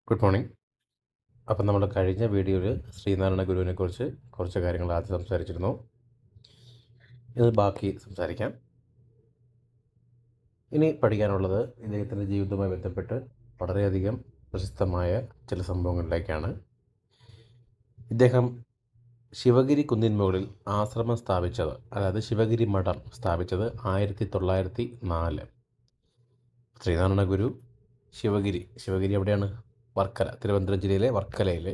Good morning. അപ്പം നമ്മൾ കഴിഞ്ഞ വീഡിയോയിൽ ശ്രീനാരായണ ഗുരുവിനെക്കുറിച്ച് കുറച്ച് കാര്യങ്ങൾ ആദ്യം സംസാരിച്ചിരുന്നു. ഇത് ബാക്കി സംസാരിക്കാം. ഇനി പഠിക്കാനുള്ളത് ഇദ്ദേഹത്തിൻ്റെ ജീവിതവുമായി ബന്ധപ്പെട്ട് വളരെയധികം പ്രശസ്തമായ ചില സംഭവങ്ങളിലേക്കാണ്. ഇദ്ദേഹം ശിവഗിരി കുന്നിൻ മുകളിൽ ആശ്രമം സ്ഥാപിച്ചത്, അതായത് ശിവഗിരി മഠം സ്ഥാപിച്ചത് 1904. ശ്രീനാരായണ ഗുരു ശിവഗിരി എവിടെയാണ്? വർക്കല, തിരുവനന്തപുരം ജില്ലയിലെ വർക്കലയിൽ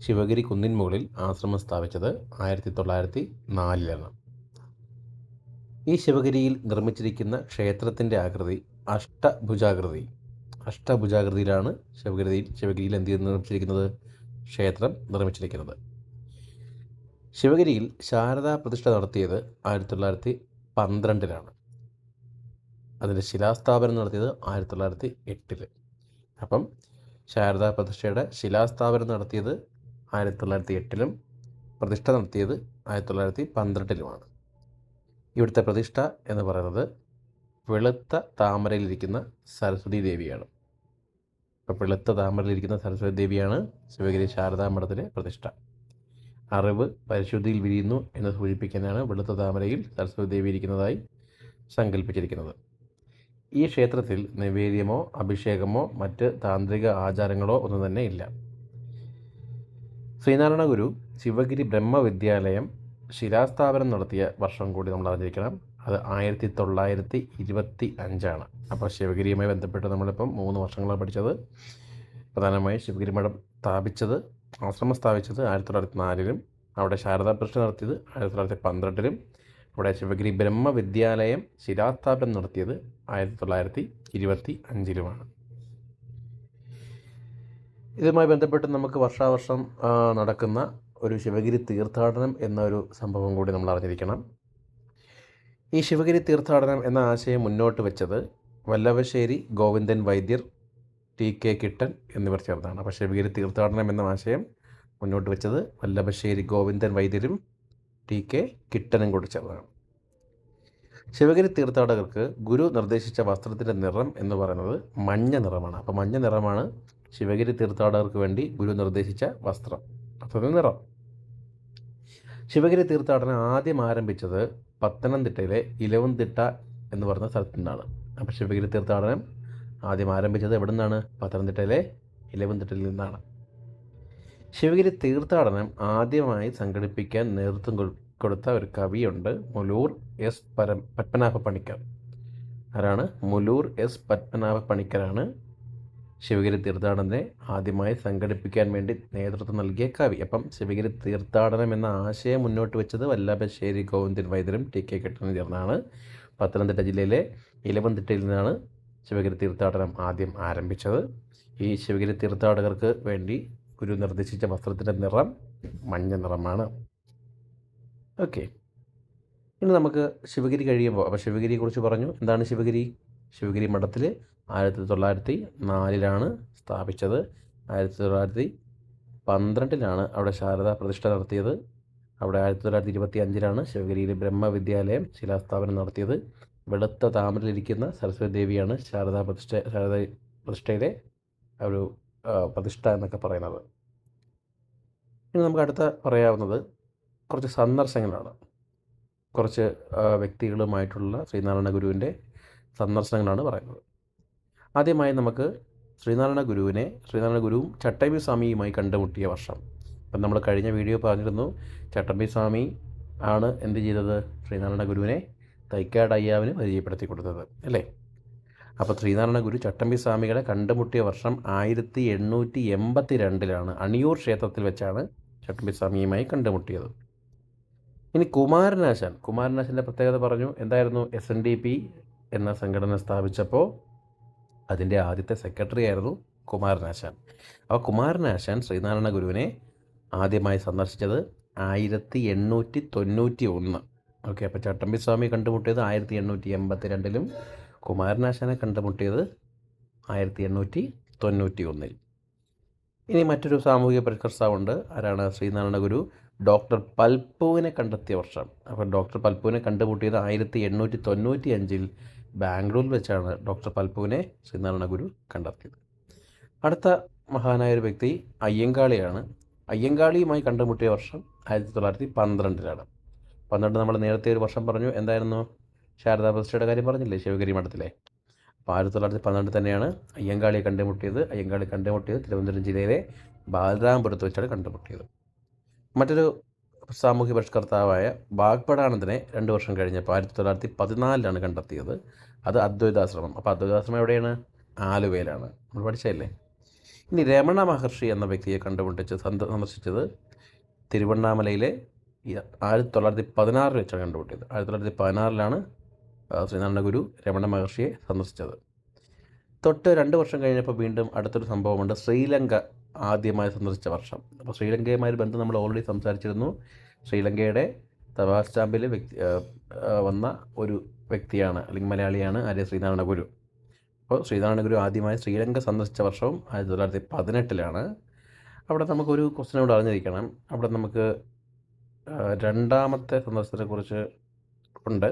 ശിവഗിരി കുന്നിൻ മുകളിൽ ആശ്രമം സ്ഥാപിച്ചത് 1904. ഈ ശിവഗിരിയിൽ നിർമ്മിച്ചിരിക്കുന്ന ക്ഷേത്രത്തിൻ്റെ ആകൃതി അഷ്ടഭുജാകൃതിയിലാണ് ശിവഗിരിയിൽ നിർമ്മിച്ചിരിക്കുന്നത് ക്ഷേത്രം നിർമ്മിച്ചിരിക്കുന്നത്. ശിവഗിരിയിൽ ശാരദാ പ്രതിഷ്ഠ നടത്തിയത് 1912. അതിൻ്റെ ശിലാസ്ഥാപനം നടത്തിയത് 1908. അപ്പം ശാരദാ പ്രതിഷ്ഠയുടെ ശിലാസ്ഥാപനം നടത്തിയത് 1908 പ്രതിഷ്ഠ നടത്തിയത് 1912. ഇവിടുത്തെ പ്രതിഷ്ഠ എന്ന് പറയുന്നത് വെളുത്ത താമരയിലിരിക്കുന്ന സരസ്വതി ദേവിയാണ്. അപ്പോൾ വെളുത്ത താമരയിലിരിക്കുന്ന സരസ്വതി ദേവിയാണ് ശിവഗിരി ശാരദാ മഠത്തിലെ പ്രതിഷ്ഠ. അറിവ് പരിശുദ്ധിയിൽ വിരിയുന്നു എന്ന് സൂചിപ്പിക്കാനാണ് വെളുത്ത താമരയിൽ സരസ്വതി ദേവി ഇരിക്കുന്നതായി സങ്കല്പിച്ചിരിക്കുന്നത്. ഈ ക്ഷേത്രത്തിൽ നിവേദ്യമോ അഭിഷേകമോ മറ്റ് താന്ത്രിക ആചാരങ്ങളോ ഒന്നും തന്നെ ഇല്ല. ശ്രീനാരായണ ഗുരു ശിവഗിരി ബ്രഹ്മവിദ്യാലയം ശിലാസ്ഥാപനം നടത്തിയ വർഷം കൂടി നമ്മൾ അറിഞ്ഞിരിക്കണം. അത് 1925. അപ്പോൾ ശിവഗിരിയുമായി ബന്ധപ്പെട്ട് നമ്മളിപ്പം 3 വർഷങ്ങളാണ് പഠിച്ചത്. പ്രധാനമായും ശിവഗിരി മഠം ആശ്രമം സ്ഥാപിച്ചത് 1904, അവിടെ ശാരദാ പ്രതിഷ്ഠ നടത്തിയത് 1912, അവിടെ ശിവഗിരി ബ്രഹ്മവിദ്യാലയം ശിലാസ്ഥാപനം നടത്തിയത് 1925. ഇതുമായി ബന്ധപ്പെട്ട് നമുക്ക് വർഷാവർഷം നടക്കുന്ന ഒരു ശിവഗിരി തീർത്ഥാടനം എന്നൊരു സംഭവം കൂടി നമ്മൾ അറിഞ്ഞിരിക്കണം. ഈ ശിവഗിരി തീർത്ഥാടനം എന്ന ആശയം മുന്നോട്ട് വെച്ചത് വല്ലഭശ്ശേരി ഗോവിന്ദൻ വൈദ്യർ, TK കിട്ടൻ എന്നിവർ ചേർന്നാണ്. അപ്പോൾ ശിവഗിരി തീർത്ഥാടനം എന്ന ആശയം മുന്നോട്ട് വെച്ചത് വല്ലഭശ്ശേരി ഗോവിന്ദൻ വൈദ്യരും TK കിട്ടനും കൂടി ചേർന്നാണ്. ശിവഗിരി തീർത്ഥാടകർക്ക് ഗുരു നിർദ്ദേശിച്ച വസ്ത്രത്തിൻ്റെ നിറം എന്ന് പറയുന്നത് മഞ്ഞ നിറമാണ്. അപ്പോൾ മഞ്ഞ നിറമാണ് ശിവഗിരി തീർത്ഥാടകർക്ക് വേണ്ടി ഗുരു നിർദ്ദേശിച്ച വസ്ത്രം, വസ്ത്രത്തിൻ്റെ നിറം. ശിവഗിരി തീർത്ഥാടനം ആദ്യം ആരംഭിച്ചത് പത്തനംതിട്ടയിലെ ഇലവുംതിട്ട എന്ന് പറയുന്ന സ്ഥലത്തു നിന്നാണ്. അപ്പോൾ ശിവഗിരി തീർത്ഥാടനം ആദ്യം ആരംഭിച്ചത് എവിടെ നിന്നാണ്? പത്തനംതിട്ടയിലെ ഇലവുംതിട്ടയിൽ നിന്നാണ്. ശിവഗിരി തീർത്ഥാടനം ആദ്യമായി സംഘടിപ്പിക്കാൻ നേതൃത്വം കൊടുത്ത ഒരു കവിയുണ്ട്, മുലൂർ S. പത്മനാഭ പണിക്കർ. ആരാണ്? മുലൂർ S. പത്മനാഭ പണിക്കരാണ് ശിവഗിരി തീർത്ഥാടനത്തെ ആദ്യമായി സംഘടിപ്പിക്കാൻ വേണ്ടി നേതൃത്വം നൽകിയ കവി. അപ്പം ശിവഗിരി തീർത്ഥാടനം എന്ന ആശയം മുന്നോട്ട് വെച്ചത് വല്ലഭശ്ശേരി ഗോവിന്ദൻ വൈദ്യരും TK കിട്ടനും ചേർന്നാണ്. പത്തനംതിട്ട ജില്ലയിലെ ഇലവുംതിട്ടയിൽ നിന്നാണ് ശിവഗിരി തീർത്ഥാടനം ആദ്യം ആരംഭിച്ചത്. ഈ ശിവഗിരി തീർത്ഥാടകർക്ക് വേണ്ടി ഗുരു നിർദ്ദേശിച്ച വസ്ത്രത്തിൻ്റെ നിറം മഞ്ഞ നിറമാണ്. ഓക്കെ, ഇനി നമുക്ക് ശിവഗിരി കഴിയുമ്പോൾ, അപ്പോൾ ശിവഗിരിയെക്കുറിച്ച് പറഞ്ഞു. എന്താണ് ശിവഗിരി? ശിവഗിരി മഠത്തിൽ 1904 സ്ഥാപിച്ചത്. 1912 അവിടെ ശാരദാ പ്രതിഷ്ഠ നടത്തിയത്. അവിടെ 1925 ശിവഗിരിയിലെ ബ്രഹ്മവിദ്യാലയം ശിലാസ്ഥാപനം നടത്തിയത്. വെളുത്ത താമരയിലിരിക്കുന്ന സരസ്വതി ദേവിയാണ് ശാരദാ പ്രതിഷ്ഠയിലെ ഒരു പ്രതിഷ്ഠ എന്നൊക്കെ പറയുന്നത്. ഇനി നമുക്ക് അടുത്ത പറയാവുന്നത് കുറച്ച് സന്ദർശനങ്ങളാണ്. കുറച്ച് വ്യക്തികളുമായിട്ടുള്ള ശ്രീനാരായണ ഗുരുവിൻ്റെ സന്ദർശനങ്ങളാണ് പറയുന്നത്. ആദ്യമായി നമുക്ക് ശ്രീനാരായണ ഗുരുവും ചട്ടമ്പി സ്വാമിയുമായി കണ്ടുമുട്ടിയ വർഷം. അപ്പം നമ്മൾ കഴിഞ്ഞ വീഡിയോ പറഞ്ഞിരുന്നു, ചട്ടമ്പി സ്വാമി ആണ് എന്ത് ചെയ്തത്? ശ്രീനാരായണ ഗുരുവിനെ തൈക്കാട് അയ്യാവിന് പരിചയപ്പെടുത്തി കൊടുത്തത്, അല്ലേ? അപ്പോൾ ശ്രീനാരായണ ഗുരു ചട്ടമ്പി സ്വാമികളെ കണ്ടുമുട്ടിയ വർഷം 1882 അണിയൂർ ക്ഷേത്രത്തിൽ വെച്ചാണ് ചട്ടമ്പി സ്വാമിയുമായി കണ്ടുമുട്ടിയത്. ഇനി കുമാരനാശാൻ്റെ പ്രത്യേകത പറഞ്ഞു. എന്തായിരുന്നു? SNDP എന്ന സംഘടന സ്ഥാപിച്ചപ്പോൾ അതിൻ്റെ ആദ്യത്തെ സെക്രട്ടറി ആയിരുന്നു കുമാരനാശാൻ. അപ്പോൾ കുമാരനാശാൻ ശ്രീനാരായണ ഗുരുവിനെ ആദ്യമായി സന്ദർശിച്ചത് 1891. ഓക്കെ, അപ്പോൾ ചട്ടമ്പി സ്വാമി കണ്ടുമുട്ടിയത് 1882 കുമാരനാശാനെ കണ്ടുമുട്ടിയത് 1891. ഇനി മറ്റൊരു സാമൂഹിക പരിഷ്കർത്താവുണ്ട്. ആരാണ്? ശ്രീനാരായണ ഗുരു ഡോക്ടർ പൽപ്പുവിനെ കണ്ടെത്തിയ വർഷം. അപ്പോൾ ഡോക്ടർ പൽപ്പുവിനെ കണ്ടുമുട്ടിയത് 1895 ബാംഗ്ലൂരിൽ വെച്ചാണ് ഡോക്ടർ പൽപ്പുവിനെ ശ്രീനാരായണ ഗുരു കണ്ടെത്തിയത്. അടുത്ത മഹാനായ ഒരു വ്യക്തി അയ്യങ്കാളിയാണ്. അയ്യങ്കാളിയുമായി കണ്ടുമുട്ടിയ വർഷം 1912 12 നമ്മൾ നേരത്തെ ഒരു വർഷം പറഞ്ഞു. എന്തായിരുന്നു? ശാരദാ പ്രതിഷ്ഠയുടെ കാര്യം പറഞ്ഞില്ലേ, ശിവഗിരി മഠത്തിലെ. അപ്പോൾ 1912 തന്നെയാണ് അയ്യങ്കാളിയെ കണ്ടുമുട്ടിയത്. അയ്യങ്കാളി കണ്ടുമുട്ടിയത് തിരുവനന്തപുരം ജില്ലയിലെ ബാലരാമപുരത്ത് വെച്ചാണ് കണ്ടുമുട്ടിയത്. മറ്റൊരു സാമൂഹ്യ പരിഷ്കർത്താവായ വാഗ്ഭടാനന്ദനെ 2 വർഷം കഴിഞ്ഞപ്പോൾ 1914 കണ്ടെത്തിയത്. അത് അദ്വൈതാശ്രമം. അപ്പോൾ അദ്വൈതാശ്രമം എവിടെയാണ്? ആലുവയിലാണ്. നമ്മൾ പഠിച്ചതല്ലേ. ഇനി രമണ മഹർഷി എന്ന വ്യക്തിയെ സന്ദർശിച്ചത് തിരുവണ്ണാമലയിലെ 1916 വെച്ചാണ് കണ്ടുമുട്ടിയത്. 1916 ശ്രീനാരായണ ഗുരു രമണ മഹർഷിയെ സന്ദർശിച്ചത്. തൊട്ട് 2 വർഷം കഴിഞ്ഞപ്പോൾ വീണ്ടും അടുത്തൊരു സംഭവമുണ്ട്. ശ്രീലങ്ക ആദ്യമായി സന്ദർശിച്ച വർഷം. അപ്പോൾ ശ്രീലങ്കയുമായി ബന്ധം നമ്മൾ ഓൾറെഡി സംസാരിച്ചിരുന്നു. ശ്രീലങ്കയുടെ തപാൽ സ്റ്റാമ്പിൽ വന്ന ഒരു വ്യക്തിയാണ്, അല്ലെങ്കിൽ മലയാളിയാണ് ആര്യ ശ്രീനാരായണ ഗുരു. അപ്പോൾ ശ്രീനാരായണ ഗുരു ആദ്യമായി ശ്രീലങ്ക സന്ദർശിച്ച വർഷവും 1918 അവിടെ നമുക്കൊരു ക്വസ്റ്റ്യൻ കൂടെ അറിഞ്ഞിരിക്കണം. അവിടെ നമുക്ക് രണ്ടാമത്തെ സന്ദർശനത്തെക്കുറിച്ച് ഉണ്ട്.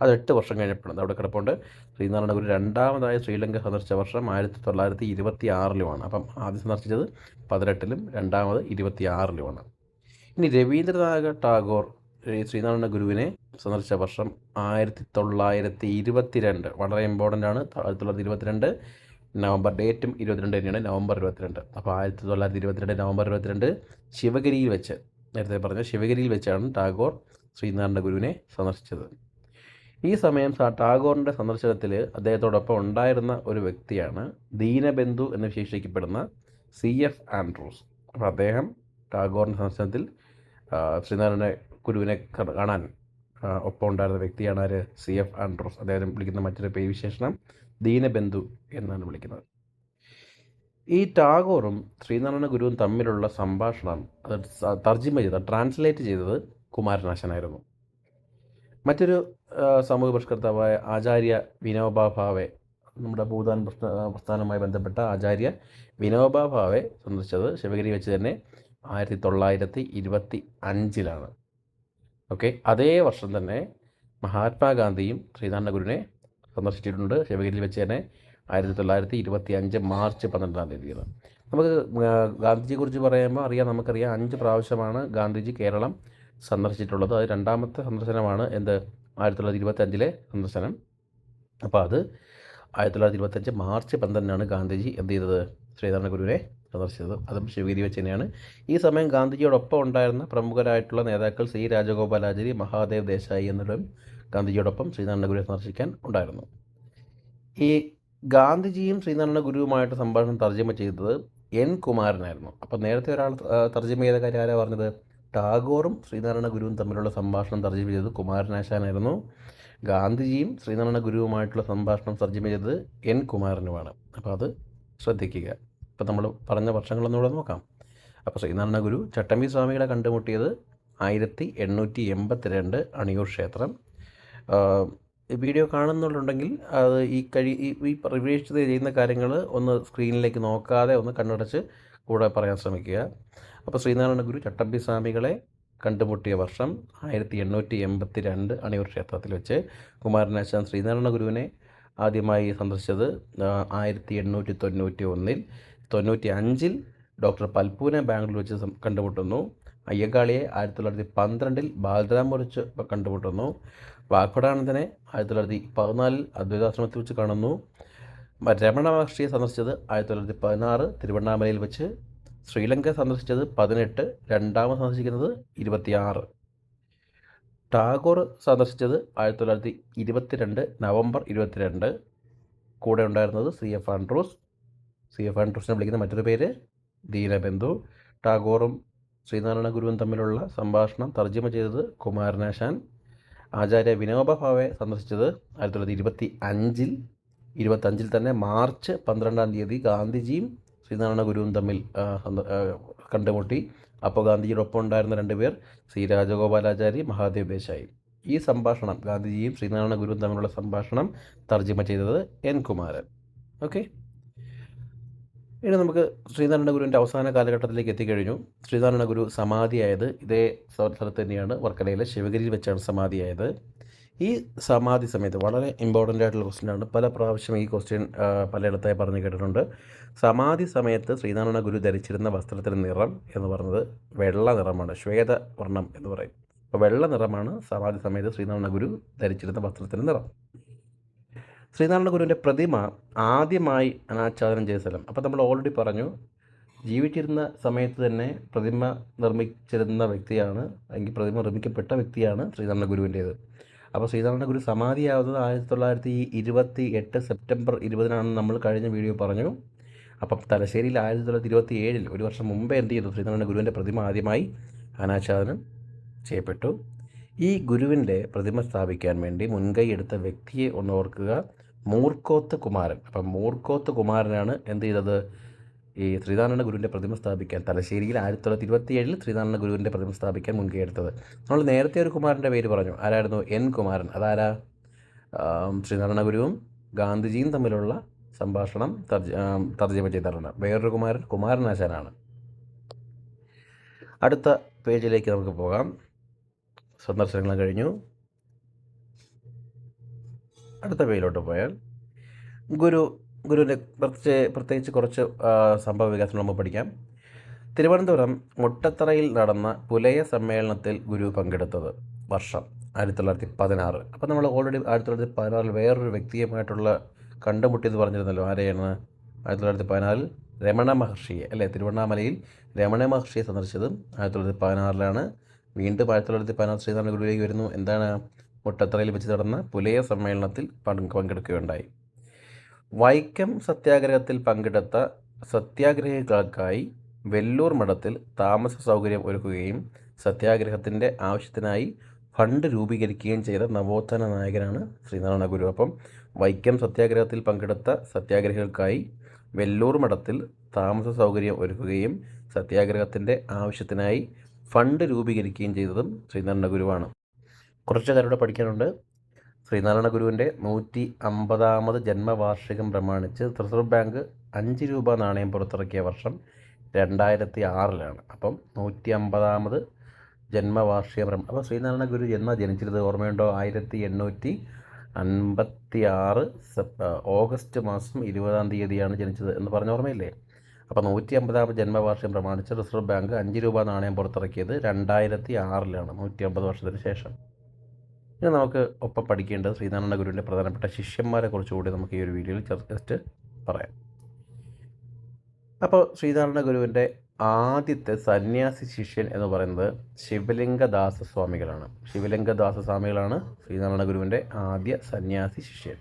അത് 8 വർഷം കഴിഞ്ഞപ്പോഴാണ് അവിടെ കിടപ്പുണ്ട്. ശ്രീനാരായണ ഗുരു രണ്ടാമതായി ശ്രീലങ്ക സന്ദർശിച്ച വർഷം 1926 അപ്പം ആദ്യം സന്ദർശിച്ചത് 18 രണ്ടാമത് 26 ഇനി രവീന്ദ്രനാഥ ടാഗോർ ശ്രീനാരായണ ഗുരുവിനെ സന്ദർശിച്ച വർഷം 1922. വളരെ ഇമ്പോർട്ടൻ്റ് ആണ്. 1922 നവംബർ, ഡേറ്റും 22 തന്നെയാണ്, നവംബർ 22. അപ്പോൾ 1922 നവംബർ 22 ശിവഗിരിയിൽ വെച്ച്, നേരത്തെ പറഞ്ഞ ശിവഗിരിയിൽ വെച്ചാണ് ടാഗോർ ശ്രീനാരായണ ഗുരുവിനെ സന്ദർശിച്ചത്. ഈ സമയം ടാഗോറിൻ്റെ സന്ദർശനത്തിൽ അദ്ദേഹത്തോടൊപ്പം ഉണ്ടായിരുന്ന ഒരു വ്യക്തിയാണ് ദീനബന്ധു എന്ന് വിശേഷിക്കപ്പെടുന്ന CF ആൻഡ്രൂസ്. അപ്പോൾ അദ്ദേഹം ടാഗോറിൻ്റെ സന്ദർശനത്തിൽ ശ്രീനാരായണ ഗുരുവിനെ കാണാൻ ഒപ്പം ഉണ്ടായിരുന്ന വ്യക്തിയാണ് ആര്? CF Andrews. അദ്ദേഹം വിളിക്കുന്ന മറ്റൊരു പേര് വിശേഷണം ദീനബന്ധു എന്നാണ് വിളിക്കുന്നത്. ഈ ടാഗോറും ശ്രീനാരായണ ഗുരുവും തമ്മിലുള്ള സംഭാഷണം അത് ട്രാൻസ്ലേറ്റ് ചെയ്തത് കുമാരനാശാനായിരുന്നു. മറ്റൊരു സാമൂഹ്യ പരിഷ്കർത്താവായ ആചാര്യ വിനോബ ഭാവെ, നമ്മുടെ ഭൂതാൻ പ്രസ്ഥാനവുമായി ബന്ധപ്പെട്ട ആചാര്യ വിനോബ ഭാവെ സന്ദർശിച്ചത് ശിവഗിരി വെച്ച് തന്നെ 1925 ഓക്കെ. അതേ വർഷം തന്നെ മഹാത്മാഗാന്ധിയും ശ്രീനാരായണ ഗുരുവിനെ സന്ദർശിച്ചിട്ടുണ്ട്. ശിവഗിരിയിൽ വെച്ച് തന്നെ 1925 മാർച്ച് 12 നമുക്ക് ഗാന്ധിജിയെക്കുറിച്ച് പറയുമ്പോൾ നമുക്കറിയാം 5 പ്രാവശ്യമാണ് ഗാന്ധിജി കേരളം സന്ദർശിച്ചിട്ടുള്ളത്. അത് രണ്ടാമത്തെ സന്ദർശനമാണ് 1925 സന്ദർശനം. അപ്പോൾ അത് 1925 മാർച്ച് 12 ഗാന്ധിജി എന്ത് ചെയ്തത്? ശ്രീനാരായണ ഗുരുവിനെ സന്ദർശിച്ചത്. അതും ശിവഗിരി വെച്ച് തന്നെയാണ്. ഈ സമയം ഗാന്ധിജിയോടൊപ്പം ഉണ്ടായിരുന്ന പ്രമുഖരായിട്ടുള്ള നേതാക്കൾ C രാജഗോപാലാചാരി, മഹാദേവ് ദേശായി എന്നിവരും ഗാന്ധിജിയോടൊപ്പം ശ്രീനാരായണ ഗുരുവിനെ സന്ദർശിക്കാൻ ഉണ്ടായിരുന്നു. ഈ ഗാന്ധിജിയും ശ്രീനാരായണ ഗുരുവുമായിട്ട് സംഭാഷണം തർജ്ജമ ചെയ്തത് N കുമാരനായിരുന്നു. അപ്പോൾ നേരത്തെ ഒരാൾ തർജ്ജമ ചെയ്ത കാര്യം ആരാ പറഞ്ഞത്? ടാഗോറും ശ്രീനാരായണ ഗുരുവും തമ്മിലുള്ള സംഭാഷണം തർജ്ജമ ചെയ്തത് കുമാരനാശാനായിരുന്നു. ഗാന്ധിജിയും ശ്രീനാരായണ ഗുരുവുമായിട്ടുള്ള സംഭാഷണം തർജ്ജമ ചെയ്തത് N കുമാരനുമാണ്. അപ്പോൾ അത് ശ്രദ്ധിക്കുക. ഇപ്പോൾ നമ്മൾ പറഞ്ഞ വർഷങ്ങളൊന്നുകൂടെ നോക്കാം. അപ്പോൾ ശ്രീനാരായണ ഗുരു ചട്ടമ്പി സ്വാമികളെ കണ്ടുമുട്ടിയത് 1882 അണിയൂർ ക്ഷേത്രം. വീഡിയോ കാണുന്നുണ്ടെങ്കിൽ അത് ഈ റിവേഴ്സ് ചെയ്യുന്ന കാര്യങ്ങൾ ഒന്ന് സ്ക്രീനിലേക്ക് നോക്കാതെ ഒന്ന് കണ്ണടച്ച് കൂടെ പറയാൻ ശ്രമിക്കുക. അപ്പോൾ ശ്രീനാരായണ ഗുരു ചട്ടമ്പി സ്വാമികളെ കണ്ടുമുട്ടിയ വർഷം 1882 അണിയൂർ ക്ഷേത്രത്തിൽ വെച്ച്. കുമാരനാശാൻ ശ്രീനാരായണ ഗുരുവിനെ ആദ്യമായി സന്ദർശിച്ചത് 1891. 95 ഡോക്ടർ പൽപൂനെ ബാംഗ്ലൂർ വെച്ച് കണ്ടുമുട്ടുന്നു. അയ്യങ്കാളിയെ 1912 ബാലരാമപുരത്ത് കണ്ടുമുട്ടുന്നു. വാഗ്ഭടാനന്ദനെ 1914 അദ്വൈതാശ്രമത്തിൽ വെച്ച് കാണുന്നു. രമണ മഹർഷിയെ സന്ദർശിച്ചത് 1916 തിരുവണ്ണാമലയിൽ വെച്ച്. ശ്രീലങ്ക സന്ദർശിച്ചത് 18, രണ്ടാമത് സന്ദർശിക്കുന്നത് 26. ടാഗോർ സന്ദർശിച്ചത് 1922 നവംബർ 22. കൂടെ ഉണ്ടായിരുന്നത് CF ആൻഡ്രൂസ്. CF ആൻഡ്രൂസിനെ വിളിക്കുന്ന മറ്റൊരു പേര് ദീനബന്ധു. ടാഗോറും ശ്രീനാരായണ ഗുരുവും തമ്മിലുള്ള സംഭാഷണം തർജ്ജമ ചെയ്തത് കുമാരനാശാൻ. ആചാര്യ വിനോബ ഭാവെ സന്ദർശിച്ചത് 1925 തന്നെ മാർച്ച് 12 ഗാന്ധിജിയും ശ്രീനാരായണ ഗുരുവും തമ്മിൽ കണ്ടുമുട്ടി. അപ്പോൾ ഗാന്ധിജിയോടൊപ്പം ഉണ്ടായിരുന്ന 2 പേർ C രാജഗോപാലാചാരി, മഹാദേവ് ദേശായി. ഈ സംഭാഷണം ഗാന്ധിജിയും ശ്രീനാരായണ ഗുരുവും തമ്മിലുള്ള സംഭാഷണം തർജ്ജമ ചെയ്തത് N കുമാരൻ. ഓക്കെ. ഇനി നമുക്ക് ശ്രീനാരായണ ഗുരുവിൻ്റെ അവസാന കാലഘട്ടത്തിലേക്ക് എത്തിക്കഴിഞ്ഞു. ശ്രീനാരായണ ഗുരു സമാധിയായത് ഇതേ സ്ഥലത്ത് തന്നെയാണ്, വർക്കലയിലെ ശിവഗിരിയിൽ വെച്ചാണ് സമാധിയായത്. ഈ സമാധി സമയത്ത് വളരെ ഇമ്പോർട്ടൻ്റ് ആയിട്ടുള്ള ക്വസ്റ്റ്യനാണ്. പല പ്രാവശ്യം ഈ ക്വസ്റ്റ്യൻ പലയിടത്തായി പറഞ്ഞു കേട്ടിട്ടുണ്ട്. സമാധി സമയത്ത് ശ്രീനാരായണ ഗുരു ധരിച്ചിരുന്ന വസ്ത്രത്തിൻ്റെ നിറം എന്ന് പറയുന്നത് വെള്ള നിറമാണ്, ശ്വേതവർണ്ണം എന്ന് പറയും. അപ്പോൾ വെള്ള നിറമാണ് സമാധി സമയത്ത് ശ്രീനാരായണ ഗുരു ധരിച്ചിരുന്ന വസ്ത്രത്തിൻ്റെ നിറം. ശ്രീനാരായണ ഗുരുവിൻ്റെ പ്രതിമ ആദ്യമായി അനാച്ഛാദനം ചെയ്ത സ്ഥലം, അപ്പോൾ നമ്മൾ ഓൾറെഡി പറഞ്ഞു, ജീവിച്ചിരുന്ന സമയത്ത് തന്നെ പ്രതിമ നിർമ്മിച്ചിരുന്ന വ്യക്തിയാണ്, അല്ലെങ്കിൽ പ്രതിമ നിർമ്മിക്കപ്പെട്ട വ്യക്തിയാണ് ശ്രീനാരായണ ഗുരുവിൻ്റേത്. അപ്പോൾ ശ്രീനാരായണ ഗുരു സമാധിയാവുന്നത് 1928 സെപ്റ്റംബർ 20 നമ്മൾ കഴിഞ്ഞ വീഡിയോ പറഞ്ഞു. അപ്പം തലശ്ശേരിയിൽ 1927 ഒരു വർഷം മുമ്പേ എന്ത് ചെയ്തു, ശ്രീനാരായണ ഗുരുവിൻ്റെ പ്രതിമ ആദ്യമായി അനാച്ഛാദനം ചെയ്യപ്പെട്ടു. ഈ ഗുരുവിൻ്റെ പ്രതിമ സ്ഥാപിക്കാൻ വേണ്ടി മുൻകൈ എടുത്ത വ്യക്തിയെ ഒന്ന് ഓർക്കുക, മൂർക്കോത്ത് കുമാരൻ. അപ്പം മൂർക്കോത്ത് കുമാരനാണ് എന്ത് ചെയ്തത്, ഈ ശ്രീനാരായണ ഗുരുവിൻ്റെ പ്രതിമ സ്ഥാപിക്കാൻ തലശ്ശേരിയിൽ 1927 ശ്രീനാരായണ ഗുരുവിൻ്റെ പ്രതിമ സ്ഥാപിക്കാൻ മുൻകൈ എടുത്തത്. നമ്മൾ നേരത്തെ ഒരു കുമാരൻ്റെ പേര് പറഞ്ഞു, ആരായിരുന്നു? എൻ കുമാരൻ. അതാരാ? ശ്രീനാരായണ ഗുരുവും ഗാന്ധിജിയും തമ്മിലുള്ള സംഭാഷണം തർജ്ജമ ചെയ്തിട്ടുണ്ട്. വേറൊരു കുമാരൻ കുമാരനാശാനാണ്. അടുത്ത പേജിലേക്ക് നമുക്ക് പോകാം. സന്ദർശനങ്ങൾ കഴിഞ്ഞു. അടുത്ത പേജിലോട്ട് പോയാൽ ഗുരുവിൻ്റെ പ്രത്യേകിച്ച് കുറച്ച് സംഭവ വികാസങ്ങൾ നമുക്ക് പഠിക്കാം. തിരുവനന്തപുരം മുട്ടത്തറയിൽ നടന്ന പുലയ സമ്മേളനത്തിൽ ഗുരു പങ്കെടുത്തത് വർഷം 1916. അപ്പോൾ നമ്മൾ ഓൾറെഡി 1916 വേറൊരു വ്യക്തിയുമായിട്ടുള്ള കണ്ടുമുട്ടിയത് പറഞ്ഞിരുന്നല്ലോ. ആരെയാണ്? 1916 രമണ മഹർഷിയെ, അല്ലേ? തിരുവണ്ണാമലയിൽ രമണ മഹർഷിയെ സന്ദർശിച്ചതും 1916 വീണ്ടും 1916 ശ്രീനാരായണ ഗുരുവിലേക്ക് വരുന്നു. എന്താണ്? മുട്ടത്തറയിൽ വെച്ച് നടന്ന പുലയ സമ്മേളനത്തിൽ പങ്കെടുക്കുകയുണ്ടായി. വൈക്കം സത്യാഗ്രഹത്തിൽ പങ്കെടുത്ത സത്യാഗ്രഹികൾക്കായി വെല്ലൂർ മഠത്തിൽ താമസ സൗകര്യം ഒരുക്കുകയും സത്യാഗ്രഹത്തിൻ്റെ ആവശ്യത്തിനായി ഫണ്ട് രൂപീകരിക്കുകയും ചെയ്ത നവോത്ഥാന നായകനാണ് ശ്രീനാരായണ ഗുരു. അപ്പം വൈക്കം സത്യാഗ്രഹത്തിൽ പങ്കെടുത്ത സത്യാഗ്രഹികൾക്കായി വെല്ലൂർ മഠത്തിൽ താമസ സൗകര്യം ഒരുക്കുകയും സത്യാഗ്രഹത്തിൻ്റെ ആവശ്യത്തിനായി ഫണ്ട് രൂപീകരിക്കുകയും ചെയ്തതും ശ്രീനാരായണ ഗുരുവാണ്. കുറച്ച് കാര്യങ്ങൾ പഠിക്കാനുണ്ട്. ശ്രീനാരായണ ഗുരുവിൻ്റെ 150ാമത് ജന്മവാർഷികം പ്രമാണിച്ച് റിസർവ് ബാങ്ക് 5 രൂപ നാണയം പുറത്തിറക്കിയ വർഷം 2006. അപ്പം 150ാമത് ജന്മവാർഷികം. അപ്പോൾ ശ്രീനാരായണ ഗുരു ജനിച്ചത് ഓർമ്മയുണ്ടോ? 1856 ഓഗസ്റ്റ് മാസം 20-ാം തീയതിയാണ് ജനിച്ചത് എന്ന് പറഞ്ഞ ഓർമ്മയില്ലേ? അപ്പോൾ 150ാമത് ജന്മവാർഷികം പ്രമാണിച്ച് റിസർവ് ബാങ്ക് 5 രൂപ നാണയം പുറത്തിറക്കിയത് 2006, 150 വർഷത്തിന് ശേഷം. ഇനി നമുക്ക് ഒപ്പം പഠിക്കേണ്ടത് ശ്രീനാരായണ ഗുരുവിൻ്റെ പ്രധാനപ്പെട്ട ശിഷ്യന്മാരെ കുറിച്ചുകൂടി നമുക്ക് ഈ ഒരു വീഡിയോയിൽ ജസ്റ്റ് പറയാം. അപ്പോൾ ശ്രീനാരായണ ഗുരുവിൻ്റെ ആദ്യത്തെ സന്യാസി ശിഷ്യൻ എന്ന് പറയുന്നത് ശിവലിംഗദാസ സ്വാമികളാണ്. ശിവലിംഗദാസ സ്വാമികളാണ് ശ്രീനാരായണ ഗുരുവിൻ്റെ ആദ്യ സന്യാസി ശിഷ്യൻ.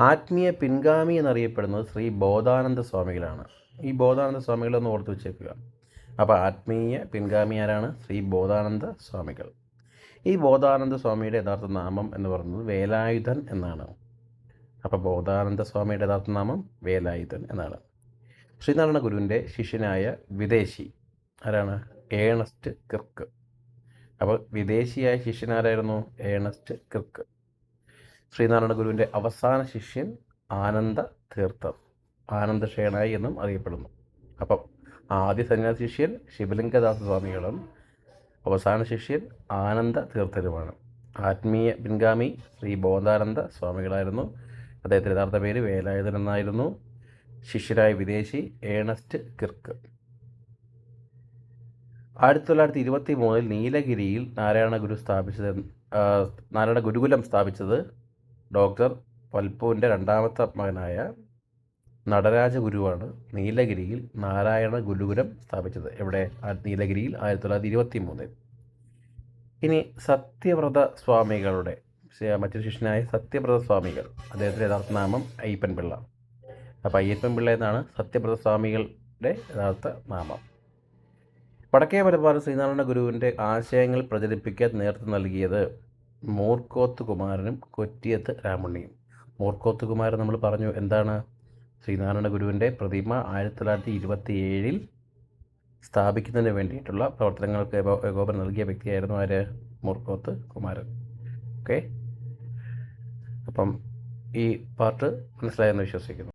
ആത്മീയ പിൻഗാമി എന്നറിയപ്പെടുന്നത് ശ്രീ ബോധാനന്ദ സ്വാമികളാണ്. ഈ ബോധാനന്ദ സ്വാമികളൊന്ന് ഓർത്ത് വെച്ചേക്കുക. അപ്പോൾ ആത്മീയ പിൻഗാമി ആരാണ്? ശ്രീ ബോധാനന്ദ സ്വാമികൾ. ഈ ബോധാനന്ദ സ്വാമിയുടെ യഥാർത്ഥ നാമം എന്ന് പറയുന്നത് വേലായുധൻ എന്നാണ്. അപ്പോൾ ബോധാനന്ദ സ്വാമിയുടെ യഥാർത്ഥ നാമം വേലായുധൻ എന്നാണ്. ശ്രീനാരായണ ഗുരുവിൻ്റെ ശിഷ്യനായ വിദേശി ആരാണ്? ഏണസ്റ്റ് കിർക്ക്. അപ്പോൾ വിദേശിയായ ശിഷ്യനാരായിരുന്നു? ഏണസ്റ്റ് കിർക്ക്. ശ്രീനാരായണ ഗുരുവിൻ്റെ അവസാന ശിഷ്യൻ ആനന്ദ തീർത്ഥർ, ആനന്ദശേണായി എന്നും അറിയപ്പെടുന്നു. അപ്പം ആദ്യ സന്യാസി ശിഷ്യൻ ശിവലിംഗദാസ സ്വാമികളും അവസാന ശിഷ്യൻ ആനന്ദ തീർത്ഥരുമാണ്. ആത്മീയ പിൻഗാമി ശ്രീ ബോധാനന്ദ സ്വാമികളായിരുന്നു. അദ്ദേഹത്തിൻ്റെ യഥാർത്ഥ പേര് വേലായുധൻ എന്നായിരുന്നു. ശിഷ്യരായ വിദേശി ഏണസ്റ്റ് കിർക്ക്. 1923 നീലഗിരിയിൽ നാരായണ ഗുരുകുലം സ്ഥാപിച്ചത് ഡോക്ടർ പൽപ്പുവിൻ്റെ രണ്ടാമത്തെ മകനായ നടരാജ ഗുരുവാണ്. നീലഗിരിയിൽ നാരായണ ഗുരുകുലം സ്ഥാപിച്ചത് എവിടെ? നീലഗിരിയിൽ 1923. ഇനി സത്യവ്രത സ്വാമികളുടെ മറ്റൊരു ശിഷ്യനായ സത്യവ്രത സ്വാമികൾ, അദ്ദേഹത്തിൻ്റെ യഥാർത്ഥ നാമം അയ്യപ്പൻ പിള്ള. അപ്പോൾ അയ്യപ്പൻ പിള്ള എന്നാണ് സത്യവ്രത സ്വാമികളുടെ യഥാർത്ഥ നാമം. വടക്കേ മലബാർ ശ്രീനാരായണ ഗുരുവിൻ്റെ ആശയങ്ങൾ പ്രചരിപ്പിക്കാൻ നേതൃത്വം നൽകിയത് മൂർക്കോത്ത് കുമാരനും കൊറ്റിയത്ത് രാമുണ്ണിയും. മൂർക്കോത്ത് കുമാരൻ നമ്മൾ പറഞ്ഞു എന്താണ്? ശ്രീനാരായണ ഗുരുവിൻ്റെ പ്രതിമ 1927 സ്ഥാപിക്കുന്നതിന് വേണ്ടിയിട്ടുള്ള പ്രവർത്തനങ്ങൾക്ക് ഏകോപനം നൽകിയ വ്യക്തിയായിരുന്നു ആര്? മൂർക്കോത്ത് കുമാരൻ. ഓക്കെ, അപ്പം ഈ പാർട്ട് മനസ്സിലായെന്ന് വിശ്വസിക്കുന്നു.